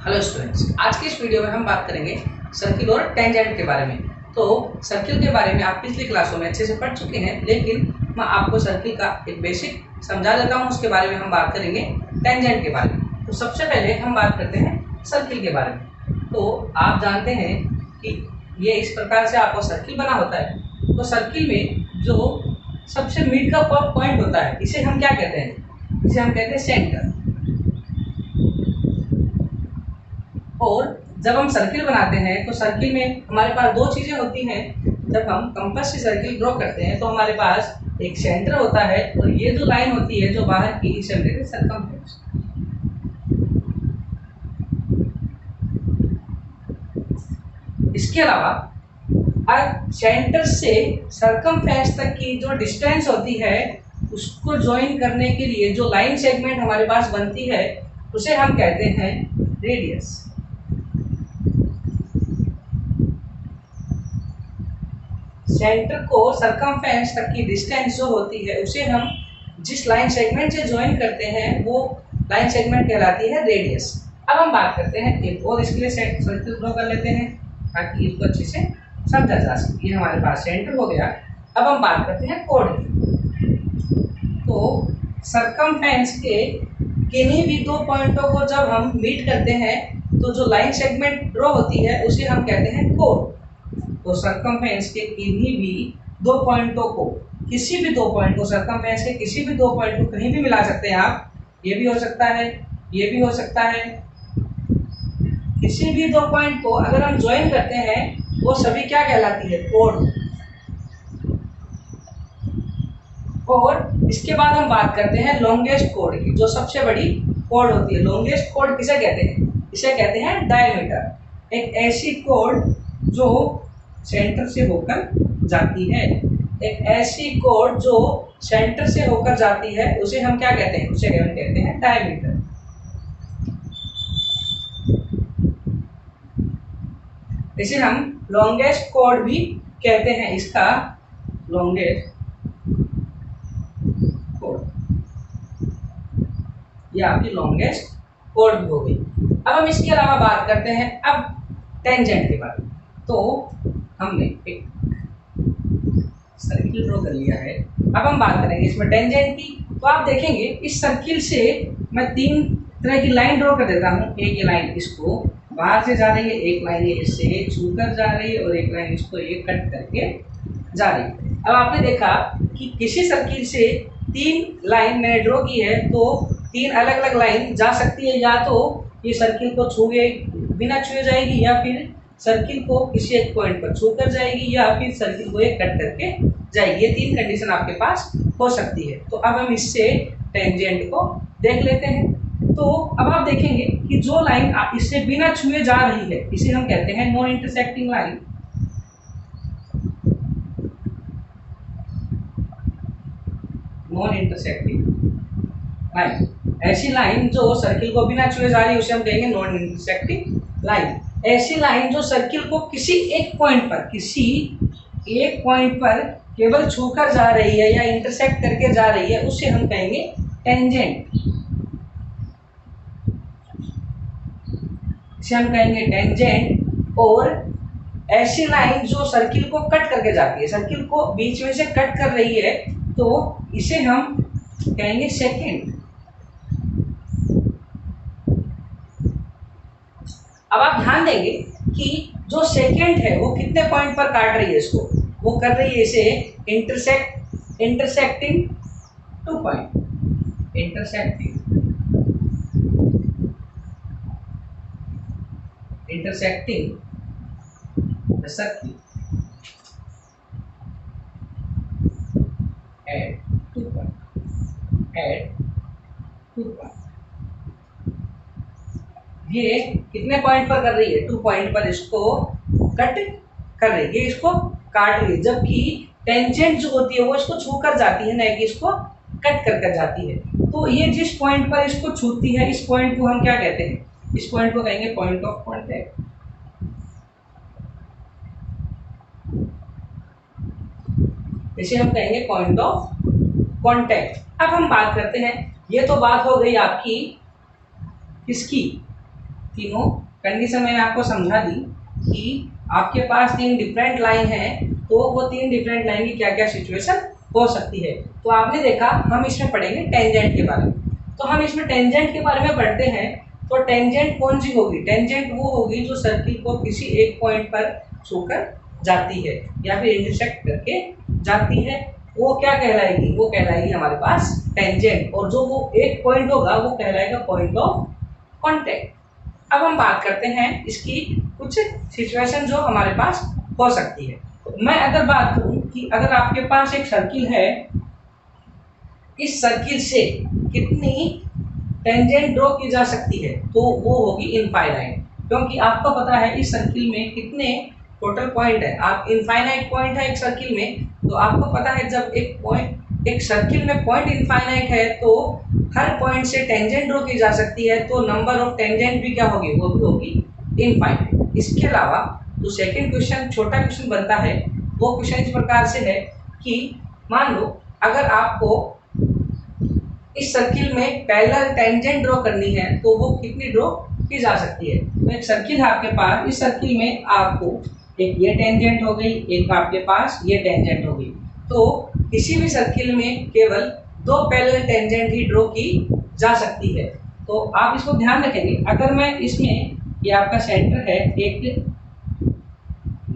Hello students, आज की इस वीडियो में हम बात करेंगे सर्किल और टेंजेंट के बारे में। तो सर्किल के बारे में आप पिछली क्लासों में अच्छे से पढ़ चुके हैं, लेकिन मैं आपको सर्किल का एक बेसिक समझा देता हूं। उसके बारे में हम बात करेंगे टेंजेंट के बारे में। तो सबसे पहले हम बात करते हैं सर्किल के बारे में। तो आप जानते हैं कि ये इस प्रकार से आपको सर्किल बना होता है। तो सर्किल में जो सबसे मिड का पॉइंट होता है, इसे हम क्या कहते हैं? इसे हम कहते हैं सेंटर। और जब हम सर्किल बनाते हैं तो सर्किल में हमारे पास दो चीज़ें होती हैं। जब हम कंपास से सर्किल ड्रॉ करते हैं तो हमारे पास एक सेंटर होता है और ये जो लाइन होती है जो बाहर की, इसे हम कहते हैं सरकमफ्रेंस। इसके अलावा सेंटर से सरकमफ्रेंस तक की जो डिस्टेंस होती है उसको ज्वाइन करने के लिए जो लाइन सेगमेंट हमारे पास बनती है उसे हम कहते हैं रेडियस। सेंटर को सरकमफ्रेंस तक की डिस्टेंस जो होती है उसे हम जिस लाइन सेगमेंट से ज्वाइन करते हैं वो लाइन सेगमेंट कहलाती है रेडियस। अब हम बात करते हैं एक और, इसके लिए सर्किल ड्रॉ कर लेते हैं ताकि इसको अच्छे से समझा जा सके। ये हमारे पास सेंटर हो गया। अब हम बात करते हैं कोड की। तो सरकमफ्रेंस के किन्हीं भी दो पॉइंटों को जब हम मीट करते हैं तो जो लाइन सेगमेंट ड्रॉ होती है उसे हम कहते हैं कोड। तो सरकमफ्रेंस के किन्हीं भी दो पॉइंटों को, किसी भी दो पॉइंट को, सरकमफ्रेंस के किसी भी दो पॉइंट को कहीं भी मिला सकते हैं आप। ये भी हो सकता है, ये भी हो सकता है। किसी भी दो पॉइंट को अगर हम ज्वाइन करते हैं वो सभी क्या कहलाती है? कोड। और इसके बाद हम बात करते हैं लॉन्गेस्ट कोड की, जो सबसे बड़ी कोड होती है। लॉन्गेस्ट कोड किसे कहते हैं? इसे कहते हैं डायमीटर। एक ऐसी कोड जो सेंटर से होकर जाती है, एक ऐसी कोड जो सेंटर से होकर जाती है उसे हम क्या कहते हैं? उसे हम कहते हैं डायमीटर। इसे हम लॉन्गेस्ट कोड भी कहते हैं। इसका लॉन्गेस्ट कोड, या आपकी लॉन्गेस्ट कोड भी हो गई। अब हम इसके अलावा बात करते हैं अब टेंजेंट के बारे में। तो हमने एक सर्किल ड्रॉ कर लिया है। अब हम बात करेंगे इसमें टेंजेंट की। तो आप देखेंगे इस सर्किल से मैं तीन तरह की लाइन ड्रॉ कर देता हूँ। एक ये लाइन इसको बाहर से जा रही है, एक लाइन ये इससे छूकर जा रही है और एक लाइन इसको ये कट करके जा रही है। अब आपने देखा कि किसी सर्किल से तीन लाइन मैंने ड्रॉ की है तो तीन अलग अलग लाइन जा सकती है। या तो ये सर्किल को छुए बिना छुए जाएगी, या फिर सर्किल को किसी एक पॉइंट पर छूकर जाएगी, या फिर सर्किल को एक कट करके जाएगी। ये तीन कंडीशन आपके पास हो सकती है। तो अब हम इससे टेंजेंट को देख लेते हैं। तो अब आप देखेंगे कि जो लाइन इससे बिना छुए जा रही है इसे हम कहते हैं non intersecting line. Non intersecting line, ऐसी लाइन जो सर्किल को बिना छुए जा रही है उसे हम कहेंगे नॉन इंटरसेक्टिंग लाइन। ऐसी लाइन जो सर्किल को किसी एक पॉइंट पर केवल छूकर जा रही है या इंटरसेक्ट करके जा रही है उसे हम कहेंगे टेंजेंट। इसे हम कहेंगे टेंजेंट। और ऐसी लाइन जो सर्किल को कट करके जाती है, सर्किल को बीच में से कट कर रही है, तो इसे हम कहेंगे सेकेंड। अब आप ध्यान देंगे कि जो सेकेंड है वो कितने पॉइंट पर काट रही है इसको? वो कर रही है इसे intersecting two point, intersecting the circle eight two point. ये कितने पॉइंट पर कर रही है? 2 पॉइंट पर इसको कट कर रही है, इसको काट रही है। जबकि टेंजेंट जो होती है वो इसको छूकर जाती है, नहीं कि इसको कट कर जाती है। तो ये जिस पॉइंट पर इसको छूती है इस पॉइंट को हम क्या कहते हैं? इस पॉइंट को कहेंगे पॉइंट ऑफ कॉन्टैक्ट। इसे हम कहेंगे पॉइंट ऑफ कॉन्टैक्ट। अब हम बात करते हैं, ये तो बात हो गई आपकी किसकी? तीनों कंडीशन मैंने आपको समझा दी कि आपके पास 3 डिफरेंट लाइन है, तो वो 3 डिफरेंट लाइन की क्या क्या सिचुएशन हो सकती है। तो आपने देखा, हम इसमें पढ़ेंगे टेंजेंट के बारे में। तो हम इसमें टेंजेंट के बारे में पढ़ते हैं। तो टेंजेंट कौन सी होगी? टेंजेंट वो होगी जो सर्किल को किसी एक पॉइंट पर छूकर जाती है या फिर इंटरसेक्ट करके जाती है, वो क्या कहलाएगी? वो कहलाएगी हमारे पास टेंजेंट। और जो वो एक पॉइंट होगा वो कहलाएगा पॉइंट ऑफ कांटेक्ट। अब हम बात करते हैं इसकी कुछ सिचुएशन जो हमारे पास हो सकती है। मैं अगर बात करूं कि अगर आपके पास एक सर्किल है, इस सर्किल से कितनी टेंजेंट ड्रॉ की जा सकती है, तो वो होगी इनफाइनाइट। क्योंकि आपको पता है इस सर्किल में कितने टोटल पॉइंट है। आप इनफाइनाइट पॉइंट है एक सर्किल में, तो आपको पता है जब एक सर्किल में पॉइंट इनफाइनाइट है तो हर पॉइंट से टेंजेंट ड्रॉ की जा सकती है, तो नंबर ऑफ टेंजेंट भी क्या होगी? वो भी होगी इनफाइनाइट। इसके अलावा जो सेकंड क्वेश्चन, छोटा क्वेश्चन बनता है, वो क्वेश्चन इस प्रकार से है कि मान लो अगर आपको इस सर्किल में पैरेलल टेंजेंट ड्रॉ करनी है, तो वो कितनी ड्रॉ की जा सकती है? तो एक सर्किल है आपके पास, इस सर्किल में आपको एक ये टेंजेंट हो गई, एक आपके पास ये टेंजेंट हो गई। तो किसी भी सर्किल में केवल 2 पैरेलल टेंजेंट ही ड्रॉ की जा सकती है। तो आप इसको ध्यान रखेंगे। अगर मैं इसमें, ये आपका सेंटर है, एक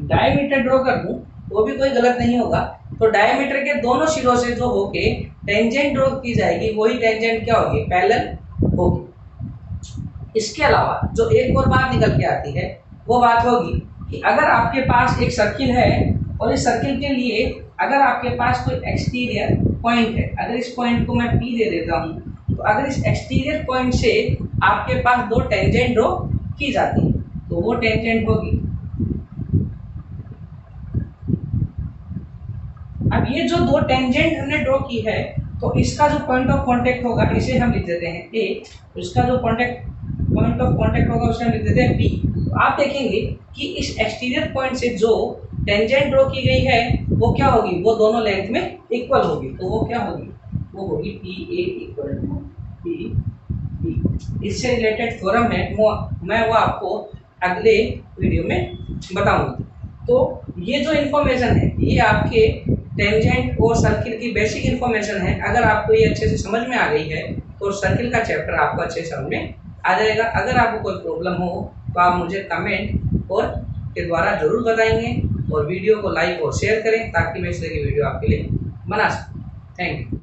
डायमीटर ड्रॉ कर दूं, वो भी कोई गलत नहीं होगा। तो डायमीटर के दोनों सिरों से जो होके टेंजेंट ड्रॉ की जाएगी, वही टेंजेंट क्या होगी? पैरेलल होगी। इसके अलावा जो एक और बात निकल के आती है, वो बात होगी कि अगर आपके पास एक सर्किल है और इस सर्किल के लिए अगर आपके पास कोई एक्सटीरियर पॉइंट है, अगर इस पॉइंट को मैं P दे देता हूँ, तो अगर इस एक्सटीरियर पॉइंट से आपके पास 2 टेंजेंट ड्रॉ की जाती है, तो वो टेंजेंट होगी। अब ये जो 2 टेंजेंट हमने ड्रॉ की है, तो इसका जो पॉइंट ऑफ कांटेक्ट होगा इसे हम लिख देते हैं A, इसका जो पॉइंट ऑफ कांटेक्ट होगा उसे हम लिख देते हैं B। तो आप देखेंगे कि इस एक्सटीरियर पॉइंट से जो टेंजेंट ड्रॉ की गई है वो क्या होगी? वो दोनों लेंथ में इक्वल होगी। तो वो क्या होगी? वो होगी PA इक्वल टू PB। इससे रिलेटेड थ्योरम है, मैं वो आपको अगले वीडियो में बताऊंगा। तो ये जो इन्फॉर्मेशन है, ये आपके टेंजेंट और सर्किल की बेसिक इन्फॉर्मेशन है। अगर आपको ये अच्छे से समझ में आ गई है तो सर्किल का चैप्टर आपको अच्छे से समझ में आ जाएगा। अगर आपको कोई प्रॉब्लम हो तो आप मुझे कमेंट और के द्वारा जरूर बताएंगे, और वीडियो को लाइक और शेयर करें ताकि मैं इस तरह की वीडियो आपके लिए बना सकूँ। Thank you.